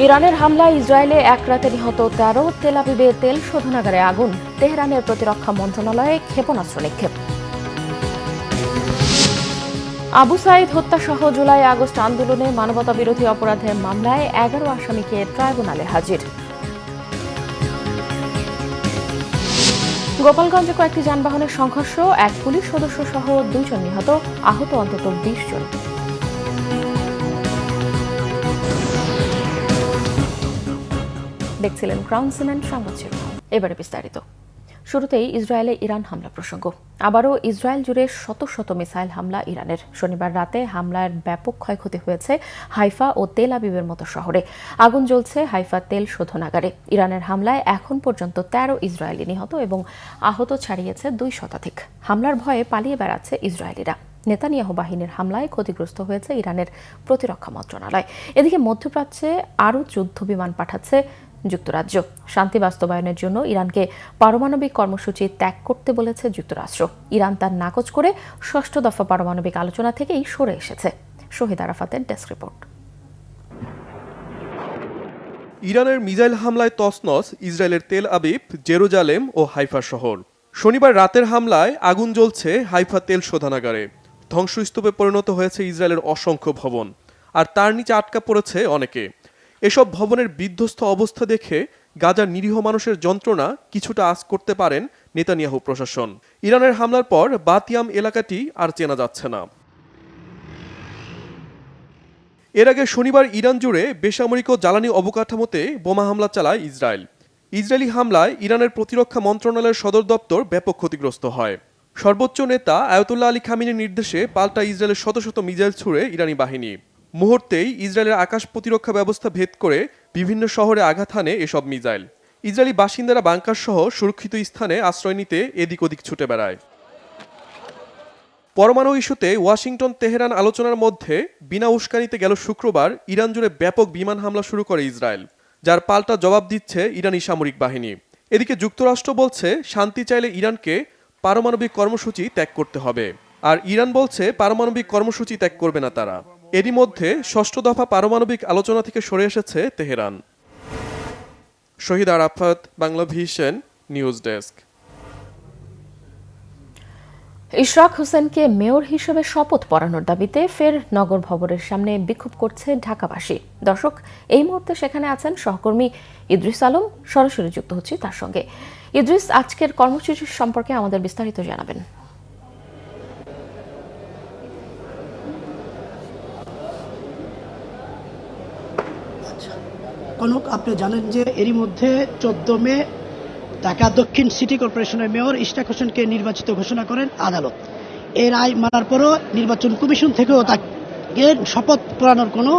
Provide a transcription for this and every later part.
ইরানের হামলায় ইসরায়েলে এক রাতে নিহত ১৩, তেল আবিবে তেল শোধনাগারে আগুন, তেহরানের প্রতিরক্ষা মন্ত্রণালয়ে ক্ষেপণাস্ত্র নিক্ষেপ। আবু সাইদ হত্যাসহ জুলাই আগস্ট আন্দোলনে মানবতাবিরোধী অপরাধের মামলায় ১১ আসামিকে ট্রাইব্যুনালে হাজির। গোপালগঞ্জে কয়েকটি যানবাহনের সংঘর্ষ, এক পুলিশ সদস্য সহ ২ জন নিহত, আহত অন্তত ২০ জন। দেখছিলেন ক্রাউন সিমেন্ট সংবাদ শিরোনাম। এবারে বিস্তারিত। শুরুতেই ইসরায়েলে ইরান হামলা প্রসঙ্গ। আবারও ইসরায়েল জুড়ে শত শত মিসাইল হামলা ইরানের। শনিবার রাতে হামলার ব্যাপক ক্ষয়ক্ষতি হয়েছে হাইফা ও তেল আবিবের মতো শহরে। আগুন জ্বলছে হাইফা তেল শোধনাগারে। ইরানের হামলায় এখন পর্যন্ত ১৩ ইসরায়েলি নিহত এবং আহত ছাড়িয়েছে ২ শতাধিক। হামলার ভয়ে পালিয়ে বেড়াচ্ছে ইসরায়েলিরা। নেতানিয়াহু বাহিনীর হামলায় ক্ষতিগ্রস্ত হয়েছে ইরানের প্রতিরক্ষা মন্ত্রণালয়। এদিকে মধ্যপ্রাচ্যে আরও যুদ্ধ বিমান পাঠাচ্ছে যুক্তরাজ্য। শান্তি বাস্তবায়নের জন্য ইরানকে পারমাণবিক কর্মসূচি ত্যাগ করতে বলেছে যুক্তরাষ্ট্র। ইরান তার নাকচ করে ৬ষ্ঠ দফা পারমাণবিক আলোচনা থেকেই সরে এসেছে। শহীদ আরাফাতের ডেস্ক রিপোর্ট। ইরানের মিসাইল হামলায় তছনছ ইসরায়েলের তেল আবিব, জেরুজালেম ও হাইফা শহর। শনিবার রাতের হামলায় আগুন জ্বলছে হাইফা তেল শোধনাগারে। ধ্বংসস্তূপে পরিণত হয়েছে ইসরায়েলের অসংখ্য ভবন, আর তার নিচে আটকা পড়েছে অনেকে। এসব ভবনের বিধ্বস্ত অবস্থা দেখে গাজার নিরীহ মানুষের যন্ত্রণা কিছুটা আঁচ করতে পারেন নেতানিয়াহু প্রশাসন। ইরানের হামলার পর বাতিয়াম এলাকাটি আর চেনা যাচ্ছে না। এর আগে শনিবার ইরান জুড়ে বেসামরিক ও জ্বালানি অবকাঠামোতে বোমা হামলা চালায় ইসরায়েল। ইসরায়েলি হামলায় ইরানের প্রতিরক্ষা মন্ত্রণালয়ের সদর দপ্তর ব্যাপক ক্ষতিগ্রস্ত হয়। সর্বোচ্চ নেতা আয়াতুল্লাহ আলী খামিনির নির্দেশে পাল্টা ইসরায়েলের শত শত মিসাইল ছুড়ে ইরানি বাহিনী। মুহূর্তেই ইসরায়েলের আকাশ প্রতিরক্ষা ব্যবস্থা ভেদ করে বিভিন্ন শহরে আঘাত হানে এসব মিসাইল। ইসরায়েলি বাসিন্দারা বাংকার সহ সুরক্ষিত স্থানে আশ্রয় নিতে এদিক ওদিক ছুটে বেড়ায়। পরমাণু ইস্যুতে ওয়াশিংটন তেহরান আলোচনার মধ্যে বিনা উস্কানিতে গেল শুক্রবার ইরান জুড়ে ব্যাপক বিমান হামলা শুরু করে ইসরায়েল, যার পাল্টা জবাব দিচ্ছে ইরানি সামরিক বাহিনী। এদিকে যুক্তরাষ্ট্র বলছে শান্তি চাইলে ইরানকে পারমাণবিক কর্মসূচি ত্যাগ করতে হবে, আর ইরান বলছে পারমাণবিক কর্মসূচি ত্যাগ করবে না তারা। এরই মধ্যে ৬ষ্ঠ দফা পারমাণবিক আলোচনা থেকে সরে এসেছে Tehran. Shahid Arafat, Bangla vision news desk. Ishraque হোসেনকে মেয়র হিসেবে শপথ পড়ানোর দাবিতে ফের নগর ভবনের সামনে বিক্ষোভ করছে ঢাকাবাসী। দর্শক, এই মুহূর্তে সেখানে আছেন সহকর্মী ইদ্রিস আলম। সরাসরি যুক্ত হচ্ছি তার সঙ্গে। ইদ্রিস, আজকের কর্মসূচি সম্পর্কে আমাদের বিস্তারিত জানাবেন। কনক, আপনি জানেন যে এরই মধ্যে ১৪ মে ঢাকা দক্ষিণ সিটি কর্পোরেশনের মেয়র ইশরাক হোসেনকে নির্বাচিত ঘোষণা করেন আদালত। এর রায় মানার পরও নির্বাচন কমিশন থেকেও তাকে শপথ পড়ানোর কোনো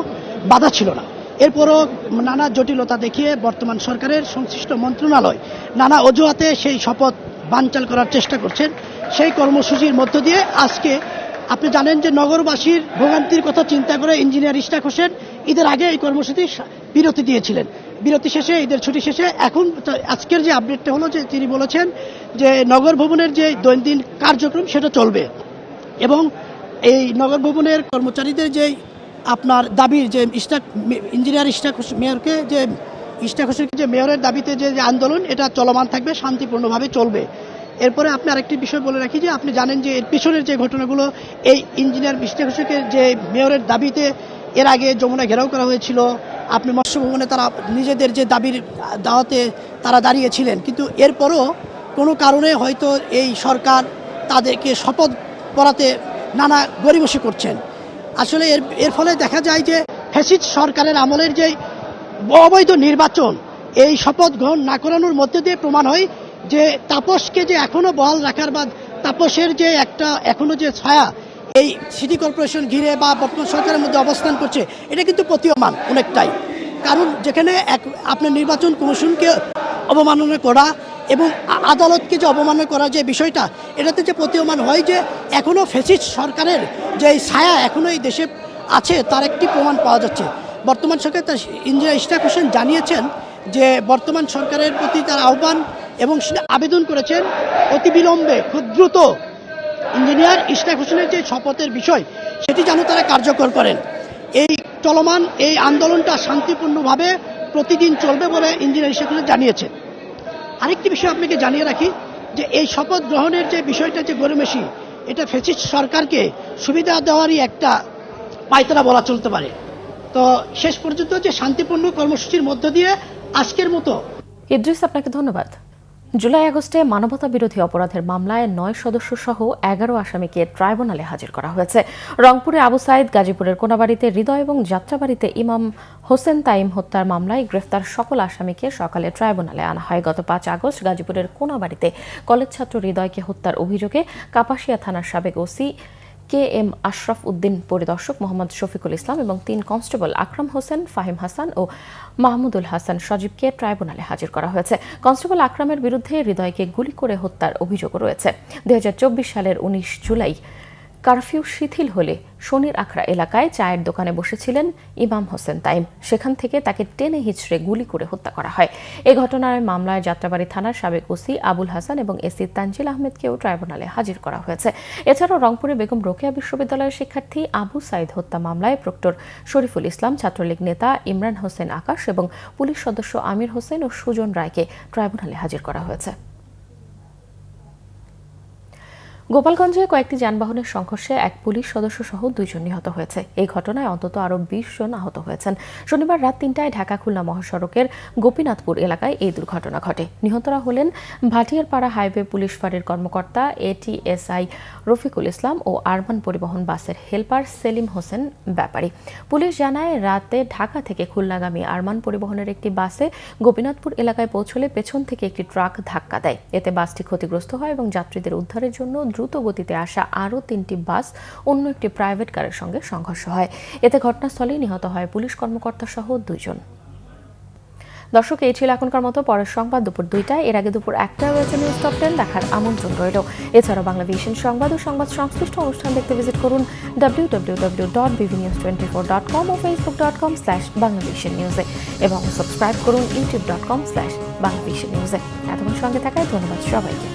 বাধা ছিল না। এরপরও নানা জটিলতা দেখিয়ে বর্তমান সরকারের সংশ্লিষ্ট মন্ত্রণালয় নানা অজুহাতে সেই শপথ বানচাল করার চেষ্টা করছেন। সেই কর্মসূচির মধ্য দিয়ে আজকে আপনি জানেন যে নগরবাসীর ভোগান্তির কথা চিন্তা করে ইঞ্জিনিয়ার ইশরাক হোসেন ঈদের আগে এই কর্মসূচি বিরতি দিয়েছিলেন। বিরতি শেষে, ঈদের ছুটি শেষে এখন আজকের যে আপডেটটা হলো যে তিনি বলেছেন যে নগর ভবনের যে দৈনন্দিন কার্যক্রম সেটা চলবে, এবং এই নগর ভবনের কর্মচারীদের যে আপনার দাবির যে ইঞ্জিনিয়ার ইশরাক মেয়রকে যে ইশরাক হোসেনকে যে মেয়রের দাবিতে যে আন্দোলন, এটা চলমান থাকবে, শান্তিপূর্ণভাবে চলবে। এরপরে আপনি আরেকটি বিষয় বলে রাখি যে আপনি জানেন যে এর পিছনের যে ঘটনাগুলো, এই ইঞ্জিনিয়ার ইশরাক হোসেনকে যে মেয়রের দাবিতে এর আগে যমুনা ঘেরাও করা হয়েছিল, আপনি মৎস্য ভবনে তারা নিজেদের যে দাবির দাওয়াতে তারা দাঁড়িয়েছিলেন, কিন্তু এরপরও কোনো কারণে হয়তো এই সরকার তাদেরকে শপথ পড়াতে নানা গড়িমসি করছেন। আসলে এর ফলে দেখা যায় যে ফ্যাসিস্ট সরকারের আমলের যে অবৈধ নির্বাচন, এই শপথ গ্রহণ না করানোর মধ্যে দিয়ে প্রমাণ হয় যে তাপসকে যে এখনো বহাল রাখার বা তাপসের যে একটা এখনো যে ছায়া এই সিটি কর্পোরেশন ঘিরে বা বর্তমান সরকারের মধ্যে অবস্থান করছে, এটা কিন্তু প্রতীয়মান অনেকটাই। কারণ যেখানে আপনার নির্বাচন কমিশনকে অবমাননা করা এবং আদালতকে যে অবমাননা করা যে বিষয়টা, এটাতে যে প্রতীয়মান হয় যে এখনও ফ্যাসিস্ট সরকারের যে ছায়া এখনও এই দেশে আছে, তার একটি প্রমাণ পাওয়া যাচ্ছে। বর্তমান সরকার তার ইঞ্জিনিয়ার ইশরাক হোসেন জানিয়েছেন যে বর্তমান সরকারের প্রতি তার আহ্বান এবং আবেদন করেছেন অতি বিলম্বে খুব দ্রুত ইঞ্জিনিয়ার ইশরাক হোসেনের যে শপথের বিষয় সেটি যেন তারা কার্যকর করেন। এই চলমান এই আন্দোলনটা শান্তিপূর্ণভাবে প্রতিদিন চলবে বলে ইঞ্জিনিয়ার ইশাকুল জানিয়েছেন। আরেকটি বিষয় আপনাকে জানিয়ে রাখি যে এই শপথ গ্রহণের যে বিষয়টা যে গড়িমসি, এটা ফ্যাসিস্ট সরকারকে সুবিধা দেওয়ারই একটা পায়তারা বলা চলতে পারে। তো শেষ পর্যন্ত যে শান্তিপূর্ণ কর্মসূচির মধ্য দিয়ে আজকের মতো। ইদ্রিস, আপনাকে ধন্যবাদ। জুলাই আগস্টে মানবতা বিরোধী অপরাধের মামলায় ৯ সদস্য সহ ১১ আসামিকে ট্রাইব্যুনালে হাজির করা হয়েছে। রংপুরে আবু সাইদ, গাজীপুরের কোনাবাড়িতে হৃদয় এবং যাত্রাবাড়িতে ইমাম হোসেন তাইম হত্যার মামলায় গ্রেফতার সকল আসামিকে সকালে ট্রাইব্যুনালে আনা হয়। গত ৫ আগস্ট গাজীপুরের কোনাবাড়িতে কলেজ ছাত্র হৃদয়কে হত্যার অভিযোগে কাপাসিয়া থানার সাবেক ওসি KM আশরাফ উদ্দিন, পরিদর্শক মোহাম্মদ শফিকুল ইসলাম এবং ৩ কনস্টেবল আকরাম হোসেন, ফাহিম হাসান ও মাহমুদুল হাসান সজীবকে ট্রাইব্যুনালে হাজির করা হয়েছে। কনস্টেবল আকরামের বিরুদ্ধে হৃদয়কে গুলি করে হত্যার অভিযোগও রয়েছে। ২০২৪ সালের ১৯ জুলাই কারফিউ শিথিল হলে শনির আখড়া এলাকায় চায়ের দোকানে বসেছিলেন ইমাম হোসেন তাইম। সেখান থেকে তাকে টেনে হিচড়ে গুলি করে হত্যা করা হয়। এই ঘটনার মামলায় যাত্রাবাড়ি থানার সাবেক ওসি আবুল হাসান এবং এসি তানজিল আহমেদকেও ট্রাইব্যুনালে হাজির করা হয়েছে। এছাড়াও রংপুরে বেগম রোকেয়া বিশ্ববিদ্যালয়ের শিক্ষার্থী আবু সাইদ হত্যা মামলায় প্রক্টর শরীফুল ইসলাম, ছাত্রলীগ নেতা ইমরান হোসেন আকাশ এবং পুলিশ সদস্য আমির হোসেন ও সুজন রায়কে ট্রাইব্যুনালে হাজির করা হয়েছে। গোপালগঞ্জে কয়েকটি যানবাহনের সংঘর্ষে এক পুলিশ সদস্য সহ ২ জন নিহত হয়েছে। এই ঘটনায় অন্তত আরও ২০ জন আহত হয়েছেন। শনিবার রাত ৩টায় ঢাকা-খুলনা মহাসড়কের গোপীনাথপুর এলাকায় এই দুর্ঘটনা ঘটে। নিহতরা হলেন ভাটিয়ারপাড়া হাইওয়ে পুলিশ ফাঁড়ির কর্মকর্তা ATSI রফিকুল ইসলাম ও আরবান পরিবহন বাসের হেলপার সেলিম হোসেন ব্যাপারী। পুলিশ জানায়, রাতে ঢাকা থেকে খুলনাগামী আরমান পরিবহনের একটি বাসে গোপীনাথপুর এলাকায় পৌঁছলে পেছন থেকে একটি ট্রাক ধাক্কা দেয়। এতে বাসটি ক্ষতিগ্রস্ত হয় এবং যাত্রীদের উদ্ধারের জন্য দ্রুত গতিতে আসা আরও ৩টি বাস অন্য একটি প্রাইভেট কারের সঙ্গে সংঘর্ষ হয়। এতে ঘটনাস্থলেই নিহত হয় পুলিশ কর্মকর্তা সহ ২ জন। দর্শক, এই ছিল এখনকার মতো। পরের সংবাদ দুপুর ২টায়। এর আগে দুপুর ১টায় রয়েছে নিউজ টপ 10 দেখার আমন্ত্রণ রইল। এছাড়াও বাংলাভিশন সংবাদ ও সংবাদ সংশ্লিষ্ট অনুষ্ঠান দেখতে ভিজিট করুন www.bvnews24.com ও facebook.com/banglavishnnews এবং সাবস্ক্রাইব করুন youtube.com/banglavishnnews। এতক্ষণ সঙ্গে থাকায় ধন্যবাদ সবাইকে।